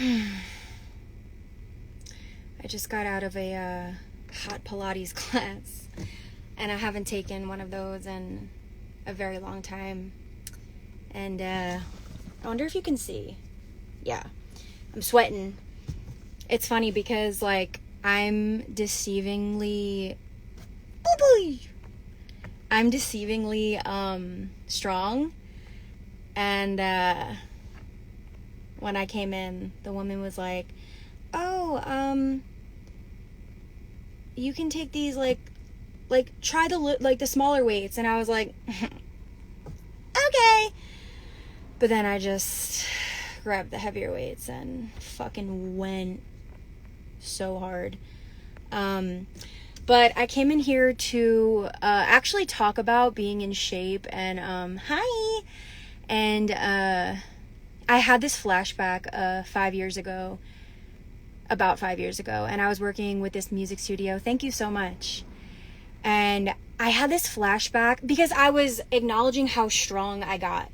I just got out of a hot Pilates class, and I haven't taken one of those in a very long time. And I wonder if you can see. Yeah, I'm sweating. It's funny because, like, I'm deceivingly strong. And when I came in, the woman was like, oh, you can take these, like try the smaller weights. And I was like, okay. But then I just grabbed the heavier weights and fucking went so hard. But I came in here to actually talk about being in shape. And hi. And I had this flashback about 5 years ago, and I was working with this music studio. Thank you so much. And I had this flashback because I was acknowledging how strong I got.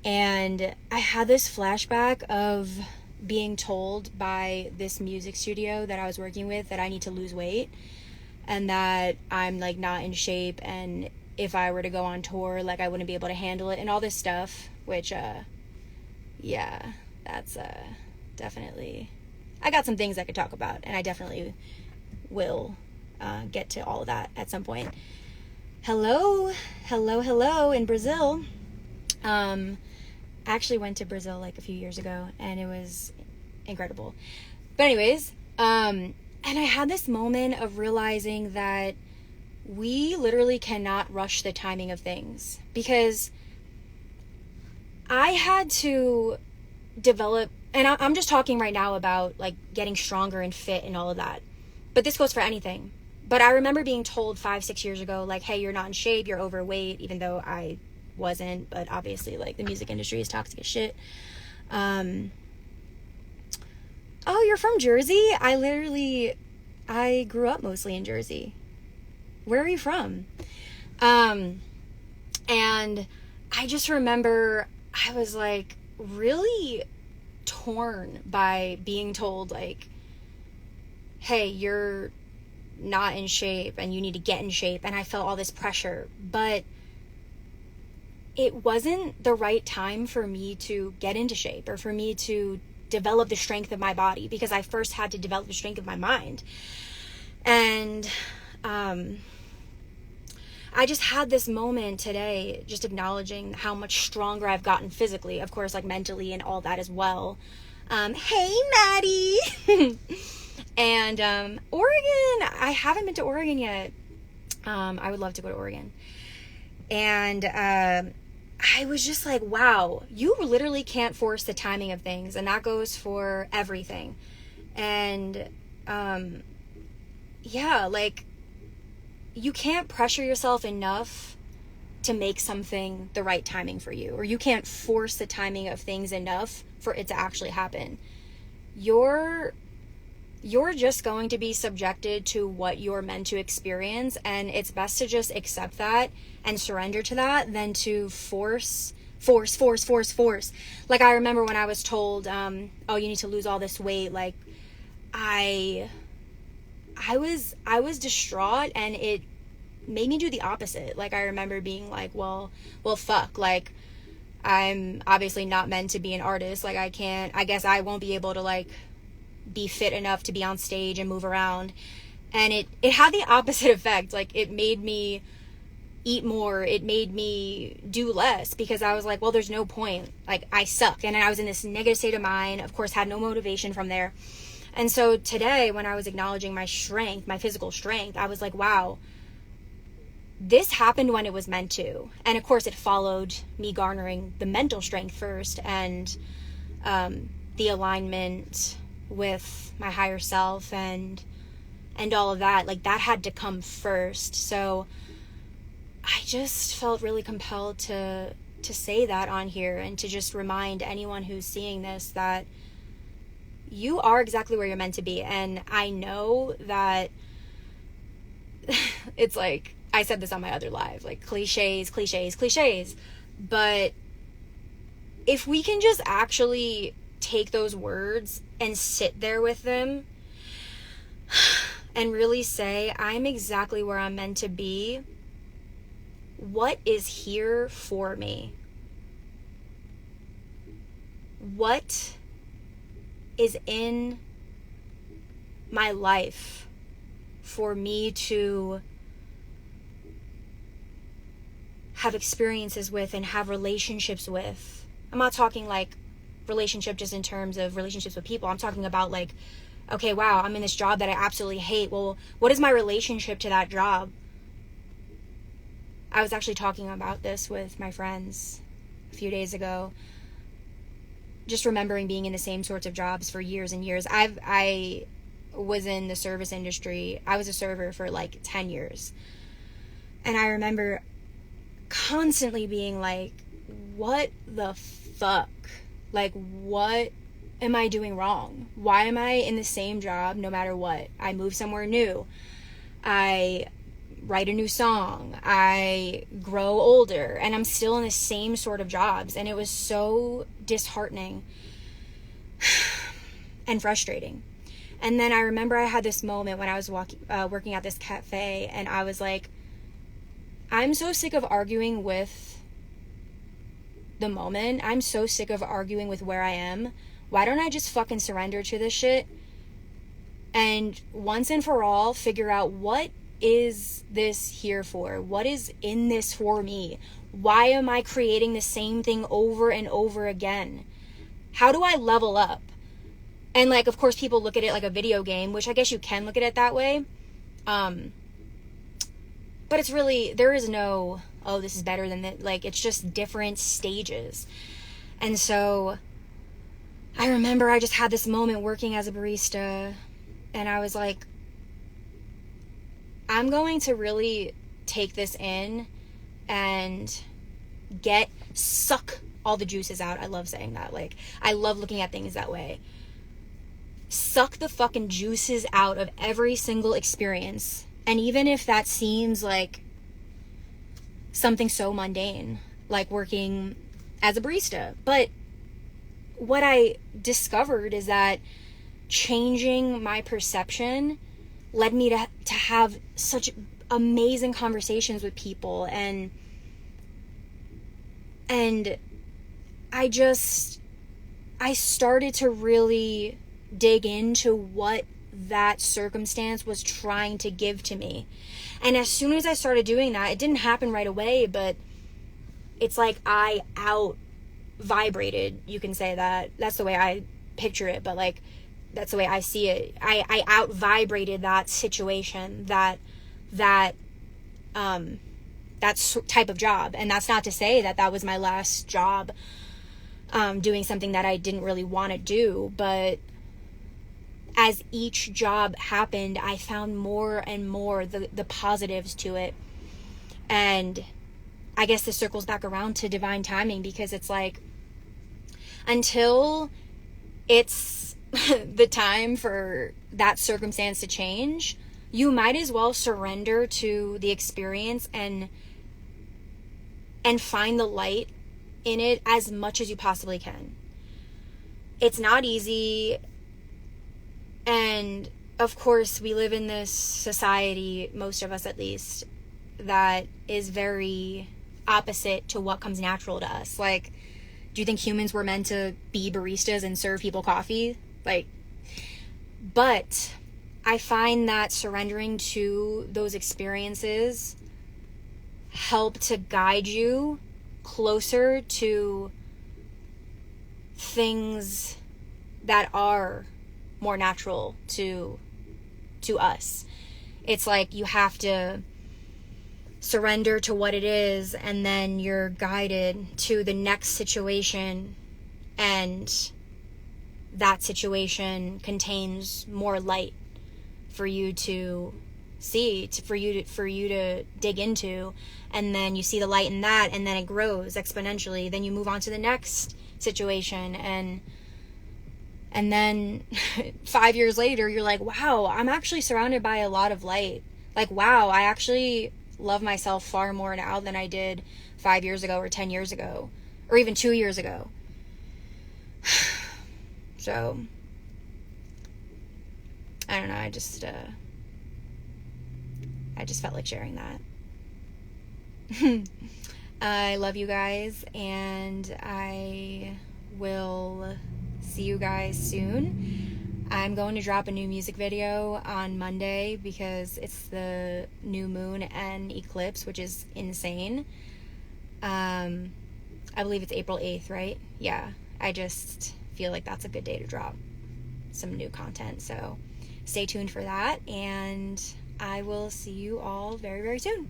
And I had this flashback of being told by this music studio that I was working with that I need to lose weight and that I'm, like, not in shape, and if I were to go on tour, like, I wouldn't be able to handle it and all this stuff, which yeah, that's definitely, I got some things I could talk about, and I definitely will get to all of that at some point. Hello in Brazil. I actually went to Brazil like a few years ago, and it was incredible. But anyways, and I had this moment of realizing that we literally cannot rush the timing of things, because I had to develop, and I'm just talking right now about, like, getting stronger and fit and all of that, but this goes for anything. But I remember being told 5-6 years ago, like, hey, you're not in shape, you're overweight, even though I wasn't. But obviously, like, the music industry is toxic as shit. Oh, you're from Jersey? I grew up mostly in Jersey. Where are you from? And I just remember I was, like, really torn by being told, like, hey, you're not in shape and you need to get in shape. And I felt all this pressure, but it wasn't the right time for me to get into shape or for me to develop the strength of my body, because I first had to develop the strength of my mind. And I just had this moment today, just acknowledging how much stronger I've gotten physically, of course, like, mentally and all that as well. Hey, Maddie. And Oregon, I haven't been to Oregon yet. I would love to go to Oregon. And I was just like, wow, you literally can't force the timing of things, and that goes for everything. And yeah, like, you can't pressure yourself enough to make something the right timing for you, or you can't force the timing of things enough for it to actually happen. You're just going to be subjected to what you're meant to experience, and it's best to just accept that and surrender to that than to force. Like, I remember when I was told, oh, you need to lose all this weight, like, I was distraught, and it made me do the opposite. Like, I remember being like, well, fuck, like, I'm obviously not meant to be an artist. Like, I guess I won't be able to, like, be fit enough to be on stage and move around. And it had the opposite effect. Like, it made me eat more, it made me do less, because I was like, well, there's no point, like, I suck. And I was in this negative state of mind, of course, had no motivation from there. And so today, when I was acknowledging my strength, my physical strength, I was like, wow, this happened when it was meant to. And of course, it followed me garnering the mental strength first, and the alignment with my higher self and all of that. Like, that had to come first. So I just felt really compelled to say that on here, and to just remind anyone who's seeing this that you are exactly where you're meant to be. And I know that it's like, I said this on my other live, like, cliches, but if we can just actually take those words and sit there with them and really say, I'm exactly where I'm meant to be. What is here for me? What is in my life for me to have experiences with and have relationships with? I'm not talking like relationship just in terms of relationships with people. I'm talking about like, okay, wow, I'm in this job that I absolutely hate. Well, what is my relationship to that job? I was actually talking about this with my friends a few days ago. Just remembering being in the same sorts of jobs for years and years. I was in the service industry. I was a server for like 10 years. And I remember constantly being like, what the fuck? Like, what am I doing wrong? Why am I in the same job no matter what? I move somewhere new. I write a new song. I grow older. And I'm still in the same sort of jobs. And it was so disheartening and frustrating. And then I remember I had this moment when I was working at this cafe, and I was like, I'm so sick of arguing with the moment. I'm so sick of arguing with where I am. Why don't I just fucking surrender to this shit and once and for all figure out, what is this here for? What is in this for me? Why am I creating the same thing over and over again? How do I level up? And like, of course, people look at it like a video game, which I guess you can look at it that way. But it's really, there is no, oh, this is better than that. Like, it's just different stages. And so I remember I just had this moment working as a barista, and I was like, I'm going to really take this in and suck all the juices out. I love saying that. Like, I love looking at things that way. Suck the fucking juices out of every single experience. And even if that seems like something so mundane, like working as a barista. But what I discovered is that changing my perception led me to have such amazing conversations with people, and I started to really dig into what that circumstance was trying to give to me. And as soon as I started doing that, it didn't happen right away, but it's like I out vibrated, you can say that. That's the way I picture it, but like, that's the way I see it. I out vibrated that situation, that type of job. And that's not to say that that was my last job, doing something that I didn't really want to do, but as each job happened, I found more and more the positives to it. And I guess this circles back around to divine timing, because it's like, until it's the time for that circumstance to change, you might as well surrender to the experience and find the light in it as much as you possibly can. It's not easy. And of course, we live in this society, most of us at least, that is very opposite to what comes natural to us. Like, do you think humans were meant to be baristas and serve people coffee? Like, but I find that surrendering to those experiences help to guide you closer to things that are more natural to us. It's like you have to surrender to what it is, and then you're guided to the next situation, and that situation contains more light for you to see, for you to dig into, and then you see the light in that, and then it grows exponentially. Then you move on to the next situation, and then 5 years later, you're like, wow, I'm actually surrounded by a lot of light. Like, wow, I actually love myself far more now than I did 5 years ago or 10 years ago, or even 2 years ago. So, I don't know, I just felt like sharing that. I love you guys, and I will see you guys soon. I'm going to drop a new music video on Monday because it's the new moon and eclipse, which is insane. I believe it's April 8th, right? Yeah, I just feel like that's a good day to drop some new content. So stay tuned for that, and I will see you all very, very soon.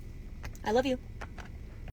I love you.